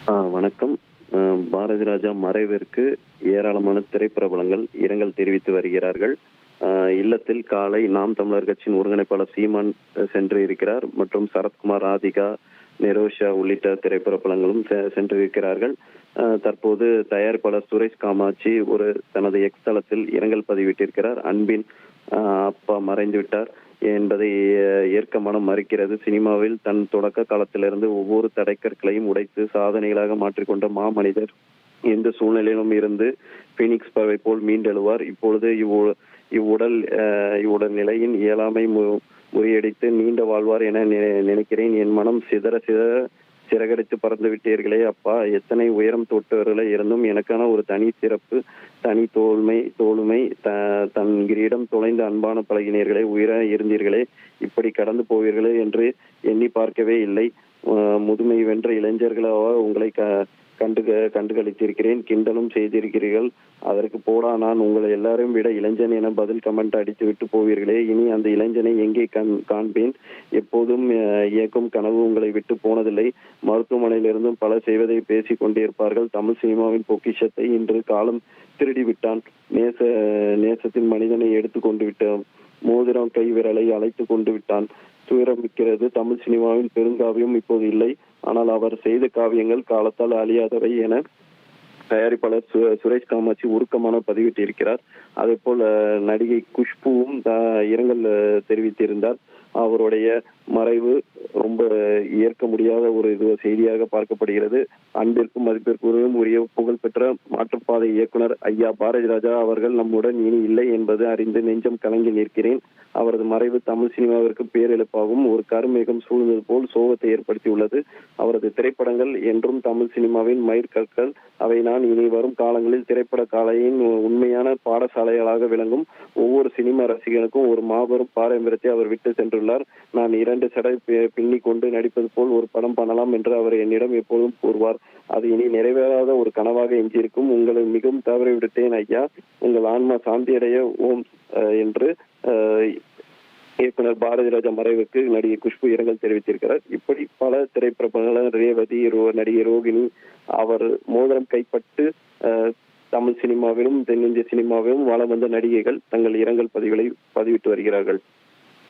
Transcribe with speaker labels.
Speaker 1: வணக்கம். பாரதி ராஜா மறைவிற்கு ஏராளமான திரைப்பிரபலங்கள் இரங்கல் தெரிவித்து வருகிறார்கள். அ இல்லத்தில் காலை நாம் தமிழர் கட்சியின் ஒருங்கிணைப்பாளர் சீமான் சென்று இருக்கிறார் மற்றும் சரத்குமார், ராதிகா, நிரோஷா உள்ளிட்ட திரைப்பிரபலங்களும் சென்றிருக்கிறார்கள். தற்போது தயாரிப்பாளர் சுரேஷ் காமாட்சி தனது எக்ஸ் தளத்தில் இரங்கல் பதிவிட்டிருக்கிறார். அன்பின் அப்பா மறைந்து விட்டார் என்பதை ஏற்க மனம் மறுக்கிறது. சினிமாவில் தன் தொடக்க காலத்திலிருந்து ஒவ்வொரு தடைக்கற்களையும் உடைத்து சாதனைகளாக மாற்றிக்கொண்ட மாமனிதர் எந்த சூழ்நிலையிலும் இருந்து பீனிக்ஸ் பறவை போல் மீண்டெழுவார். இப்பொழுது இவ்வுடல் நிலையின் இயலாமை முறியடித்து நீண்ட வாழ்வார் என நினைக்கிறேன். என் மனம் சிதற சிறகடித்து பறந்து விட்டீர்களே அப்பா. எத்தனை உயரம் தொட்டவர்களே இருந்தும் எனக்கான ஒரு தனி சிறப்பு, தனி தோளுமை தன் கிரீடம் தொலைந்த அன்பான பழகினீர்களே, உயிராக இருந்தீர்களே, இப்படி கடந்து போவீர்களே என்று எண்ணி பார்க்கவே இல்லை. முதுமை வென்ற இளைஞர்களாக உங்களை கண்டுகளித்திருக்கிறேன், கிண்டலும் செய்திருக்கிறீர்கள். அதற்கு போடா, நான் உங்களை எல்லாரும் விட இளைஞன் என பதில் கமெண்ட் அடித்து விட்டு போவீர்களே. இனி அந்த இளைஞனை எங்கே காண்பேன்? எப்போதும் இயக்கும் கனவு உங்களை விட்டு போனதில்லை. மருத்துவமனையிலிருந்தும் பல செய்வதை பேசிக் கொண்டிருப்பார்கள். தமிழ் சினிமாவின் பொக்கிஷத்தை இன்று காலம் திருடி விட்டான். நேசத்தின் மனிதனை எடுத்து கொண்டு விட்டான். மோதிரம் கை விரலை அழைத்து கொண்டு விட்டான். துயரமிக்கிறது. தமிழ் சினிமாவின் பெருங்காவியம் இப்போது இல்லை. ஆனால் அவர் செய்த காவியங்கள் காலத்தால் அழியாதவை என தயாரிப்பாளர் சுரேஷ் காமாட்சி உருக்கமான பதிவிட்டிருக்கிறார். அதே போல் நடிகை குஷ்புவும் இரங்கல் தெரிவித்திருந்தார். அவருடைய மறைவு ரொம்ப ஏற்க முடியாத ஒரு செய்தியாக பார்க்கப்படுகிறது. அன்பிற்கும் மதிப்பிற்கும் உரிய புகழ்பெற்ற மாற்றுப்பாதை இயக்குனர் ஐயா பாரதி ராஜா அவர்கள் நம்முடன் இனி இல்லை என்பது அறிந்து நெஞ்சம் கலங்கி நிற்கிறேன். அவரது மறைவு தமிழ் சினிமாவிற்கு பேரிழப்பாகும் ஒரு கருமேகம் சூழ்ந்தது போல் சோகத்தை ஏற்படுத்தியுள்ளது. அவரது திரைப்படங்கள் என்றும் தமிழ் சினிமாவின் மயிர்கற்கள். அவை நான் இனி வரும் காலங்களில் திரைப்பட கலையின் உண்மையான பாடசாலைகளாக விளங்கும். ஒவ்வொரு சினிமா ரசிகனுக்கும் ஒரு மாபெரும் பாரம்பரியத்தை அவர் விட்டு சென்றுள்ளார். நான் 2 சடை பின்னி கொண்டு நடிப்பது போல் ஒரு படம் பண்ணலாம் என்று அவர் என்னிடம் எப்போதும் கூறுவார். அது இனி நிறைவேறாத ஒரு கனவாக எஞ்சியிருக்கும். உங்களை மிகவும் தவறி விடுத்தேன் ஐயா. உங்கள் ஆன்மா சாந்தியடைய ஓம் என்று இயக்குனர் பாரதி ராஜா மறைவுக்கு நடிகை குஷ்பு இரங்கல் தெரிவித்திருக்கிறார். இப்படி பல திரைப்பிரபலங்கள் ரேவதி, நடிகை ரோகிணி, அவர் மோதிரம் கைப்பட்டு தமிழ் சினிமாவிலும் தென்னிந்திய சினிமாவிலும் வலம் வந்த நடிகைகள் தங்கள் இரங்கல் பதிவுகளை பதிவிட்டு வருகிறார்கள்.